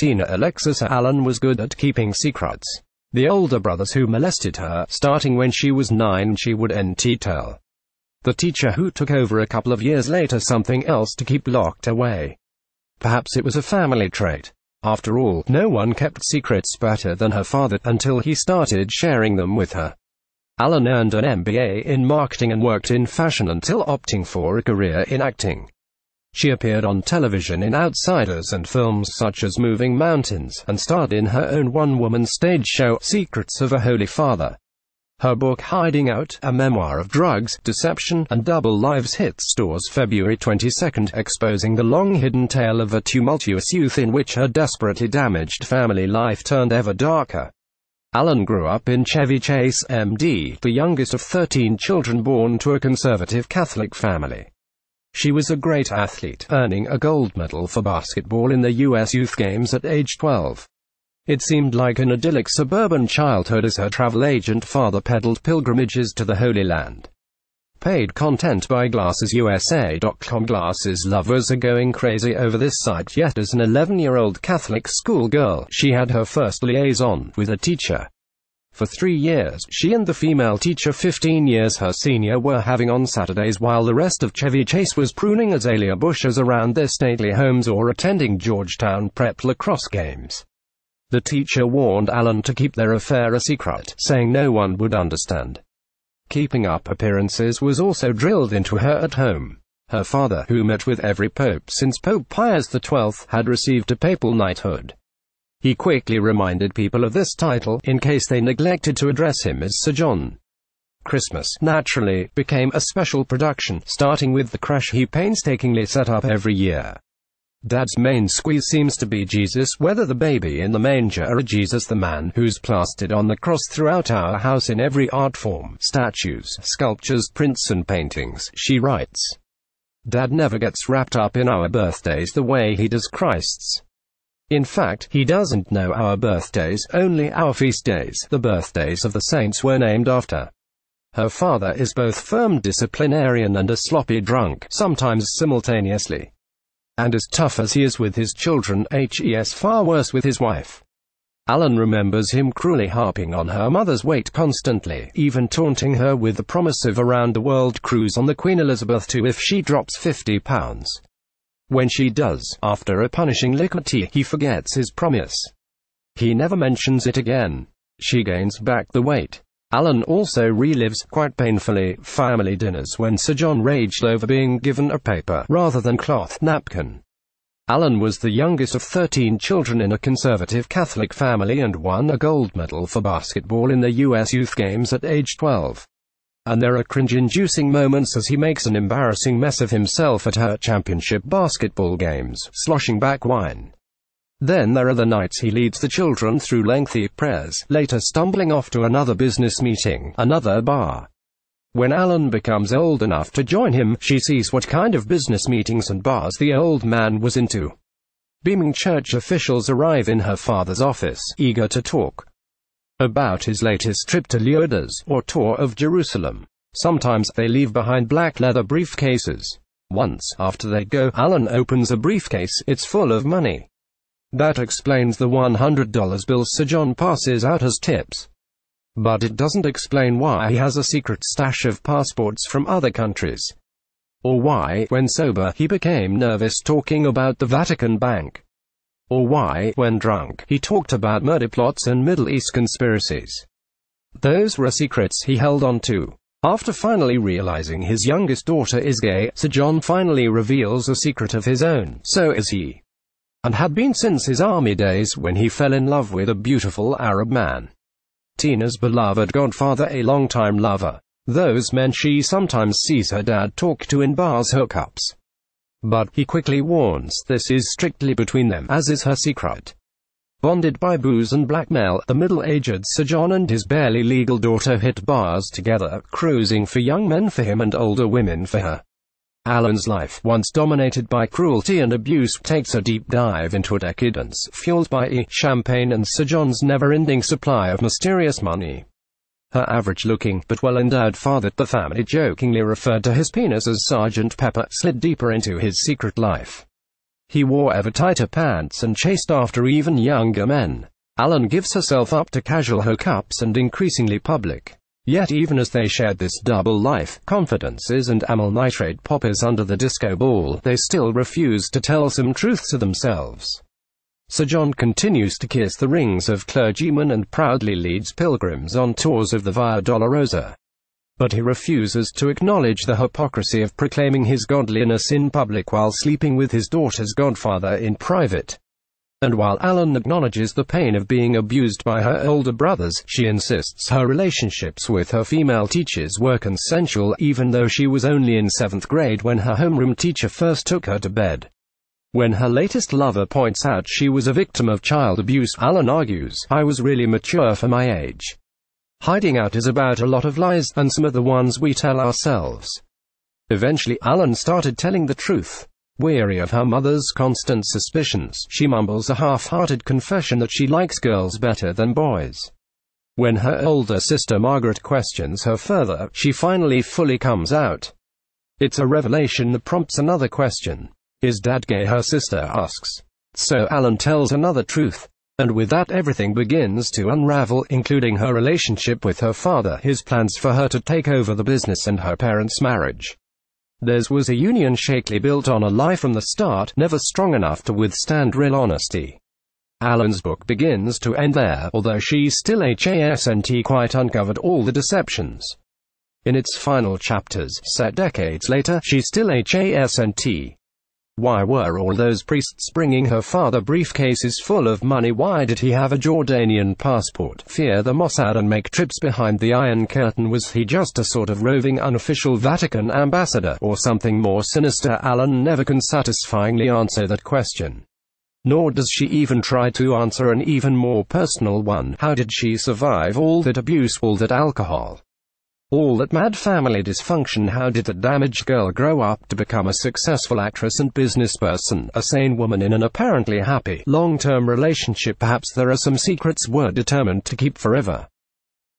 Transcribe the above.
Tina Alexis Allen was good at keeping secrets. The older brothers who molested her, starting when she was 9, she would tell the teacher who took over a couple of years later something else to keep locked away. Perhaps it was a family trait. After all, no one kept secrets better than her father, until he started sharing them with her. Allen earned an MBA in marketing and worked in fashion until opting for a career in acting. She appeared on television in Outsiders and films such as Moving Mountains, and starred in her own one-woman stage show, Secrets of a Holy Father. Her book Hiding Out, a memoir of drugs, deception, and double lives hit stores February 22, exposing the long-hidden tale of a tumultuous youth in which her desperately damaged family life turned ever darker. Allen grew up in Chevy Chase, MD, the youngest of 13 children born to a conservative Catholic family. She was a great athlete, earning a gold medal for basketball in the U.S. Youth Games at age 12. It seemed like an idyllic suburban childhood as her travel agent father peddled pilgrimages to the Holy Land. Paid content by GlassesUSA.com. Glasses lovers are going crazy over this site, yet as an 11-year-old Catholic schoolgirl, she had her first liaison with a teacher. For 3 years, she and the female teacher 15 years her senior were having on Saturdays while the rest of Chevy Chase was pruning azalea bushes around their stately homes or attending Georgetown Prep lacrosse games. The teacher warned Allen to keep their affair a secret, saying no one would understand. Keeping up appearances was also drilled into her at home. Her father, who met with every pope since Pope Pius XII, had received a papal knighthood. He quickly reminded people of this title, in case they neglected to address him as Sir John. Christmas, naturally, became a special production, starting with the creche he painstakingly set up every year. Dad's main squeeze seems to be Jesus, whether the baby in the manger or Jesus the man who's plastered on the cross throughout our house in every art form, statues, sculptures, prints and paintings, she writes. Dad never gets wrapped up in our birthdays the way he does Christ's. In fact, he doesn't know our birthdays, only our feast days. The birthdays of the saints were named after. Her father is both firm disciplinarian and a sloppy drunk, sometimes simultaneously. And as tough as he is with his children, he's far worse with his wife. Allen remembers him cruelly harping on her mother's weight constantly, even taunting her with the promise of a round-the-world cruise on the Queen Elizabeth II if she drops 50 pounds. When she does, after a punishing liquor tea, he forgets his promise. He never mentions it again. She gains back the weight. Allen also relives, quite painfully, family dinners when Sir John raged over being given a paper, rather than cloth, napkin. Allen was the youngest of 13 children in a conservative Catholic family and won a gold medal for basketball in the U.S. Youth Games at age 12. And there are cringe-inducing moments as he makes an embarrassing mess of himself at her championship basketball games, sloshing back wine. Then there are the nights he leads the children through lengthy prayers, later stumbling off to another business meeting, another bar. When Allen becomes old enough to join him, she sees what kind of business meetings and bars the old man was into. Beaming church officials arrive in her father's office, eager to talk about his latest trip to Lourdes, or tour of Jerusalem. Sometimes they leave behind black leather briefcases. Once, after they go, Allen opens a briefcase, it's full of money. That explains the $100 bill Sir John passes out as tips. But it doesn't explain why he has a secret stash of passports from other countries. Or why, when sober, he became nervous talking about the Vatican Bank. Or why, when drunk, he talked about murder plots and Middle East conspiracies. Those were secrets he held on to. After finally realizing his youngest daughter is gay, Sir John finally reveals a secret of his own. So is he. And had been since his army days when he fell in love with a beautiful Arab man. Tina's beloved godfather, a longtime lover. Those men she sometimes sees her dad talk to in bars hookups. But he quickly warns this is strictly between them, as is her secret. Bonded by booze and blackmail, the middle-aged Sir John and his barely legal daughter hit bars together, cruising for young men for him and older women for her. Allen's life, once dominated by cruelty and abuse, takes a deep dive into a decadence, fueled by champagne and Sir John's never-ending supply of mysterious money. Her average-looking, but well-endowed father, the family jokingly referred to his penis as Sergeant Pepper, slid deeper into his secret life. He wore ever tighter pants and chased after even younger men. Allen gives herself up to casual hookups and increasingly public. Yet even as they shared this double life, confidences and amyl nitrate poppers under the disco ball, they still refuse to tell some truth to themselves. Sir John continues to kiss the rings of clergymen and proudly leads pilgrims on tours of the Via Dolorosa. But he refuses to acknowledge the hypocrisy of proclaiming his godliness in public while sleeping with his daughter's godfather in private. And while Allen acknowledges the pain of being abused by her older brothers, she insists her relationships with her female teachers were consensual, even though she was only in 7th grade when her homeroom teacher first took her to bed. When her latest lover points out she was a victim of child abuse, Allen argues, "I was really mature for my age." Hiding out is about a lot of lies, and some of the ones we tell ourselves. Eventually, Allen started telling the truth. Weary of her mother's constant suspicions, she mumbles a half-hearted confession that she likes girls better than boys. When her older sister Margaret questions her further, she finally fully comes out. It's a revelation that prompts another question. Is Dad gay? Her sister asks. So Allen tells another truth. And with that everything begins to unravel, including her relationship with her father, his plans for her to take over the business, and her parents' marriage. Theirs was a union shakily built on a lie from the start, never strong enough to withstand real honesty. Allen's book begins to end there, although she still hasn't quite uncovered all the deceptions. In its final chapters, set decades later, she still hasn't. Why were all those priests bringing her father briefcases full of money? Why did he have a Jordanian passport, fear the Mossad, and make trips behind the Iron Curtain? Was he just a sort of roving unofficial Vatican ambassador, or something more sinister? Allen never can satisfyingly answer that question. Nor does she even try to answer an even more personal one. How did she survive all that abuse, all that alcohol, all that mad family dysfunction? How did that damaged girl grow up to become a successful actress and businessperson, a sane woman in an apparently happy, long-term relationship? Perhaps there are some secrets we're determined to keep forever.